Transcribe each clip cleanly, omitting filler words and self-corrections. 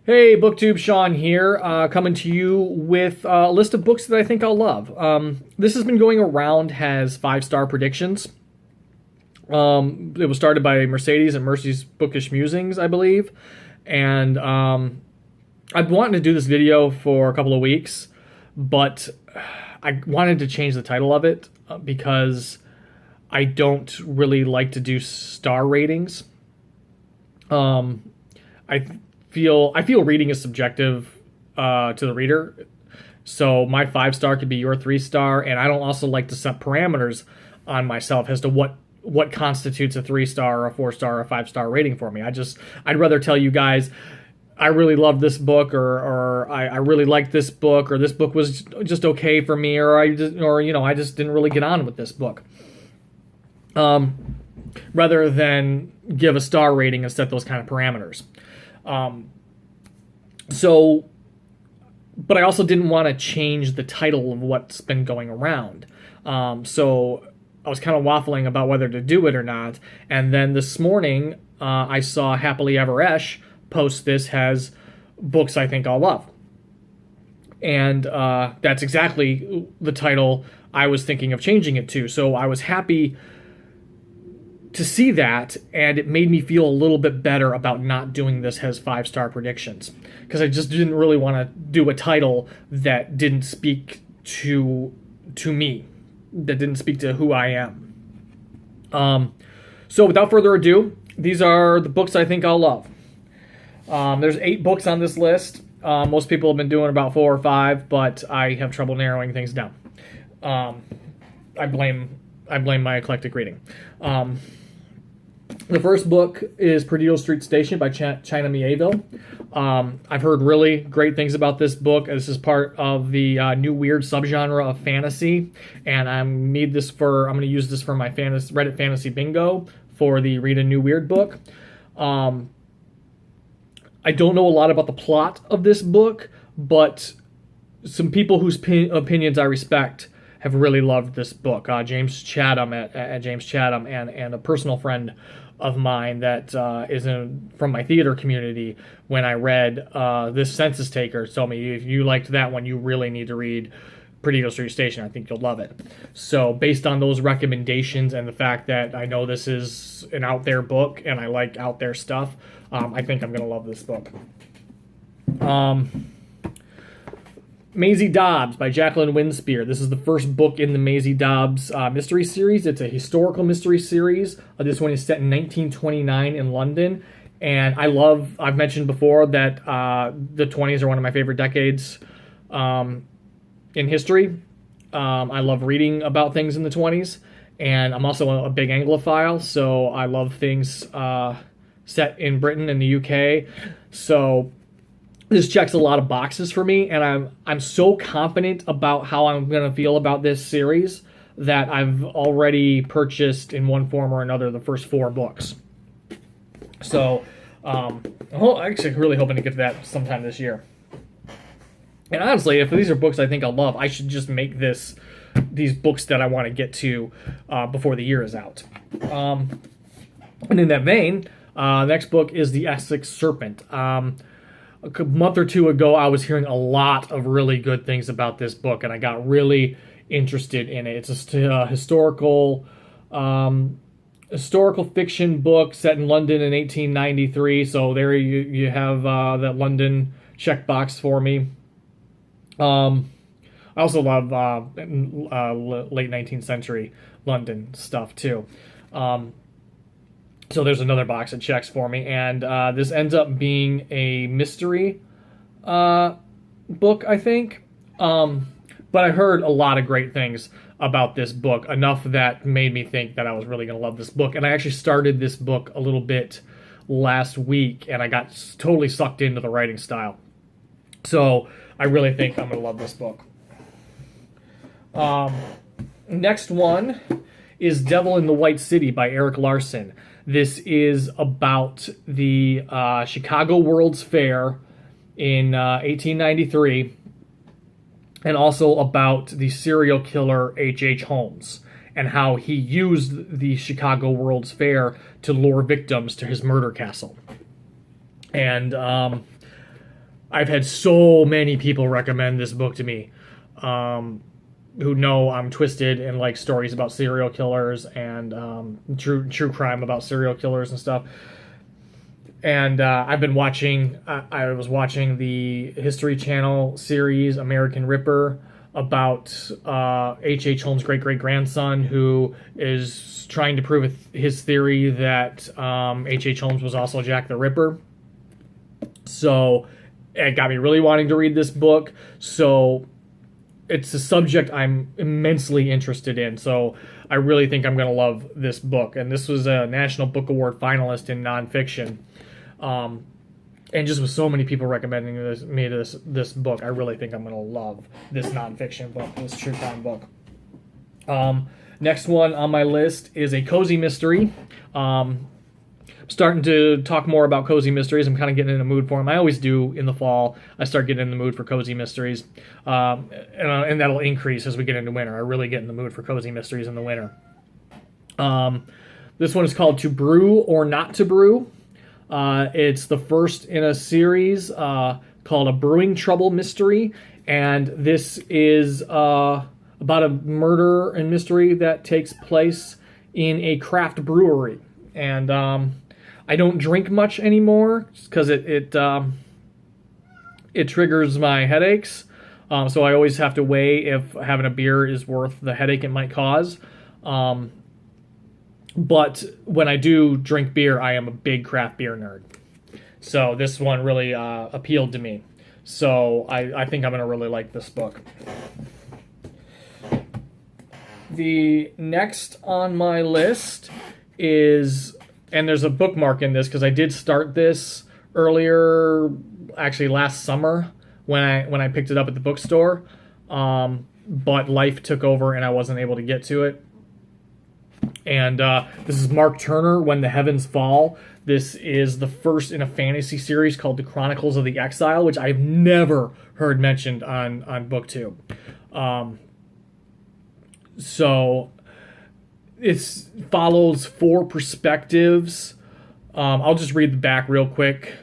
Hey, BookTube Sean here, coming to you with a list of books that I think I'll love. This has been going around as 5-star predictions. It was started by Mercedes and Mercy's Bookish Musings, I believe. And I've wanted to do this video for a couple of weeks, but I wanted to change the title of it because I don't really like to do star ratings. I feel reading is subjective to the reader. So my 5-star could be your 3-star, and I don't also like to set parameters on myself as to what constitutes a 3-star or a 4-star or a 5-star rating for me. I'd rather tell you guys I really love this book, or I really like this book, or this book was just okay for me, or I just didn't really get on with this book. Rather than give a star rating and set those kind of parameters. But I also didn't want to change the title of what's been going around. So I was kind of waffling about whether to do it or not. And then this morning, I saw Happily Ever Esch post this as books I think I'll love. And that's exactly the title I was thinking of changing it to. So I was happy to see that, and it made me feel a little bit better about not doing this as 5-star predictions, because I just didn't really want to do a title that didn't speak to me, that didn't speak to who I am. So without further ado, these are the books I think I'll love. There's 8 books on this list. Most people have been doing about 4 or 5, but I have trouble narrowing things down. I blame my eclectic reading. The first book is Perdido Street Station by China Miéville. I've heard really great things about this book. This is part of the new weird subgenre of fantasy, and I'm going to use this for my Reddit fantasy bingo for the Read a New Weird book. I don't know a lot about the plot of this book, but some people whose opinions I respect have really loved this book. James Chatham at James Chatham and a personal friend of mine that is from my theater community, when I read This Census Taker, told me, if you liked that one, you really need to read Perdido Street Station. I think you'll love it. So based on those recommendations and the fact that I know this is an out there book and I like out there stuff, I think I'm going to love this book. Maisie Dobbs by Jacqueline Winspear. This is the first book in the Maisie Dobbs mystery series. It's a historical mystery series. This one is set in 1929 in London. And I've mentioned before that the 20s are one of my favorite decades in history. I love reading about things in the 20s. And I'm also a big Anglophile, so I love things set in Britain and the UK. So this checks a lot of boxes for me, and I'm so confident about how I'm going to feel about this series that I've already purchased in one form or another the first 4 books. So I'm actually really hoping to get to that sometime this year. And honestly, if these are books I think I'll love, I should just make these books that I want to get to before the year is out. And in that vein, the next book is The Essex Serpent. A month or 2 ago, I was hearing a lot of really good things about this book, and I got really interested in it. It's a historical fiction book set in London in 1893, so there you have that London checkbox for me. I also love late 19th century London stuff, too. So there's another box that checks for me, and this ends up being a mystery book, I think. But I heard a lot of great things about this book, enough that made me think that I was really going to love this book. And I actually started this book a little bit last week, and I got totally sucked into the writing style. So I really think I'm going to love this book. Next one is Devil in the White City by Eric Larson. This is about the Chicago World's Fair in 1893, and also about the serial killer H.H. Holmes and how he used the Chicago World's Fair to lure victims to his murder castle. And I've had so many people recommend this book to me, who know I'm twisted and like stories about serial killers and true crime about serial killers and stuff. And I've been watching. I was watching the History Channel series American Ripper about H.H. Holmes' great-great-grandson, who is trying to prove his theory that H.H. Holmes was also Jack the Ripper. So it got me really wanting to read this book. So it's a subject I'm immensely interested in. So I really think I'm going to love this book. And this was a National Book Award finalist in nonfiction. And just with so many people recommending this book, I really think I'm going to love this nonfiction book, this true crime book. Next one on my list is a cozy mystery. I'm starting to talk more about cozy mysteries. I'm kind of getting in the mood for them. I always do in the fall. I start getting in the mood for cozy mysteries. And that'll increase as we get into winter. I really get in the mood for cozy mysteries in the winter. This one is called To Brew or Not to Brew. It's the first in a series called A Brewing Trouble Mystery, and this is about a murder and mystery that takes place in a craft brewery. And I don't drink much anymore because it triggers my headaches, so I always have to weigh if having a beer is worth the headache it might cause. But when I do drink beer, I am a big craft beer nerd. So this one really appealed to me. So I think I'm going to really like this book. The next on my list is, and there's a bookmark in this because I did start this earlier, actually last summer when I picked it up at the bookstore. But life took over and I wasn't able to get to it. And this is Mark Turner, When the Heavens Fall. This is the first in a fantasy series called The Chronicles of the Exile, which I've never heard mentioned on Booktube. So it follows 4 perspectives. I'll just read the back real quick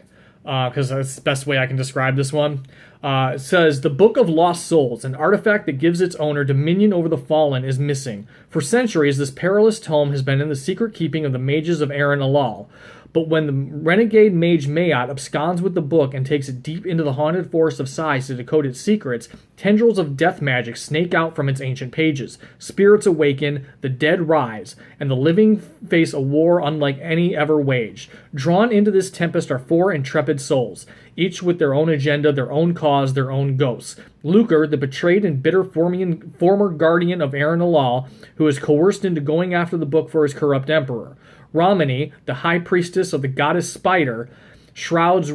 because that's the best way I can describe this one. It says, the Book of Lost Souls, an artifact that gives its owner dominion over the fallen, is missing. For centuries, this perilous tome has been in the secret keeping of the mages of Aaron Alal. But when the renegade mage Mayot absconds with the book and takes it deep into the haunted forest of Sighs to decode its secrets, tendrils of death magic snake out from its ancient pages. Spirits awaken, the dead rise, and the living face a war unlike any ever waged. Drawn into this tempest are 4 intrepid souls, each with their own agenda, their own cause, their own ghosts. Lucre, the betrayed and bitter former guardian of Aaron Alal, who is coerced into going after the book for his corrupt emperor. Romany, the high priestess of the goddess Spider, Shroud's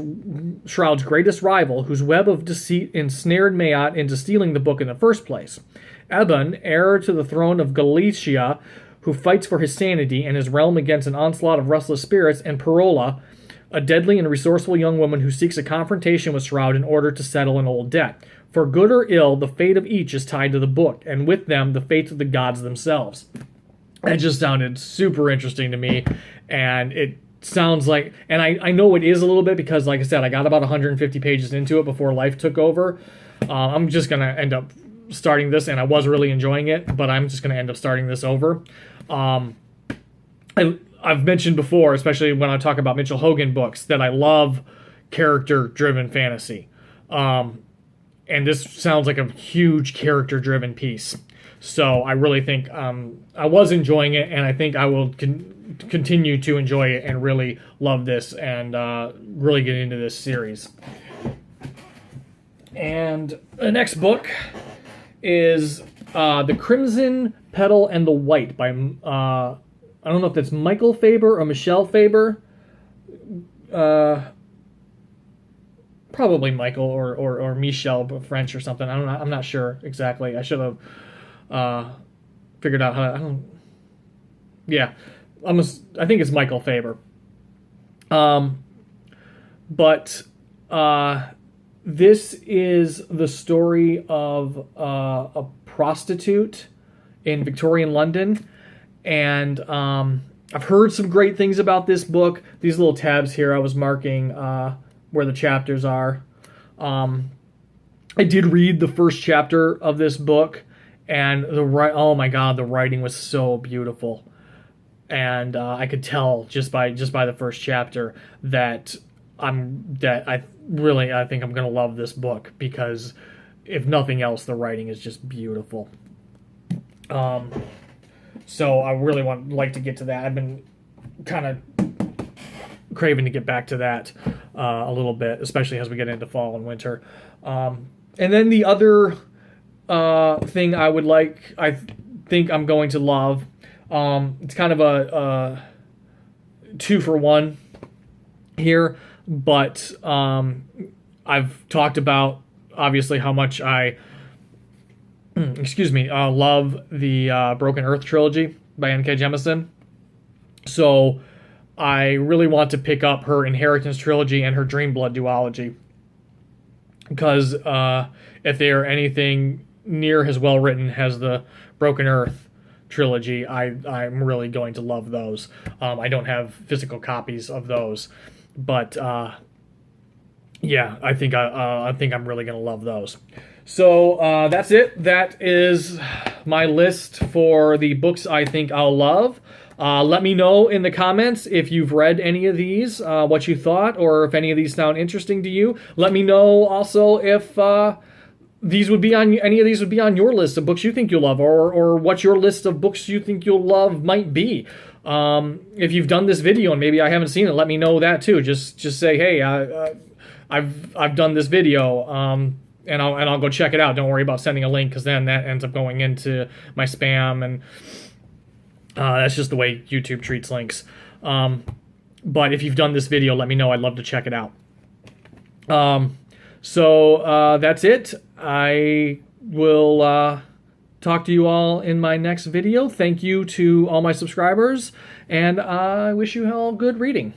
greatest rival, whose web of deceit ensnared Mayot into stealing the book in the first place. Eben, heir to the throne of Galicia, who fights for his sanity and his realm against an onslaught of restless spirits, and Perola, a deadly and resourceful young woman who seeks a confrontation with Shroud in order to settle an old debt. For good or ill, the fate of each is tied to the book, and with them, the fates of the gods themselves. That just sounded super interesting to me, and it sounds like, and I know it is a little bit because, like I said, I got about 150 pages into it before life took over. I'm just going to end up starting this, and I was really enjoying it, but I'm just going to end up starting this over. I've mentioned before, especially when I talk about Mitchell Hogan books, that I love character-driven fantasy. And this sounds like a huge character-driven piece. So I really think I was enjoying it, and I think I will continue to enjoy it and really love this and really get into this series. And the next book is The Crimson, Petal, and the White by, I don't know if that's Michael Faber or Michelle Faber. Probably Michael or Michelle, French or something. I'm not sure exactly. I should have figured out how to, I think it's Michael Faber. But this is the story of a prostitute in Victorian London, and I've heard some great things about this book. These little tabs here I was marking where the chapters are. I did read the first chapter of this book, and oh my god, the writing was so beautiful, and I could tell just by the first chapter that I think I'm gonna love this book, because if nothing else, the writing is just beautiful. So I really like to get to that. I've been kind of craving to get back to that a little bit, especially as we get into fall and winter. And then the other thing I think I'm going to love, it's kind of a 2-for-1 here, but I've talked about obviously how much I love the Broken Earth trilogy by N.K. Jemisin. So I really want to pick up her Inheritance trilogy and her Dreamblood duology, because if they are anything near as well written as the Broken Earth trilogy, I'm really going to love those. I don't have physical copies of those, but yeah, I think I'm really going to love those. So that's it. That is my list for the books I think I'll love. Let me know in the comments if you've read any of these, what you thought, or if any of these sound interesting to you. Let me know also if any of these would be on your list of books you think you'll love, or what your list of books you think you'll love might be. If you've done this video and maybe I haven't seen it, let me know that too. Just say, hey, I've done this video, and I'll go check it out. Don't worry about sending a link, because then that ends up going into my spam, and that's just the way YouTube treats links. But if you've done this video, let me know. I'd love to check it out. So that's it. I will talk to you all in my next video. Thank you to all my subscribers, and I wish you all good reading.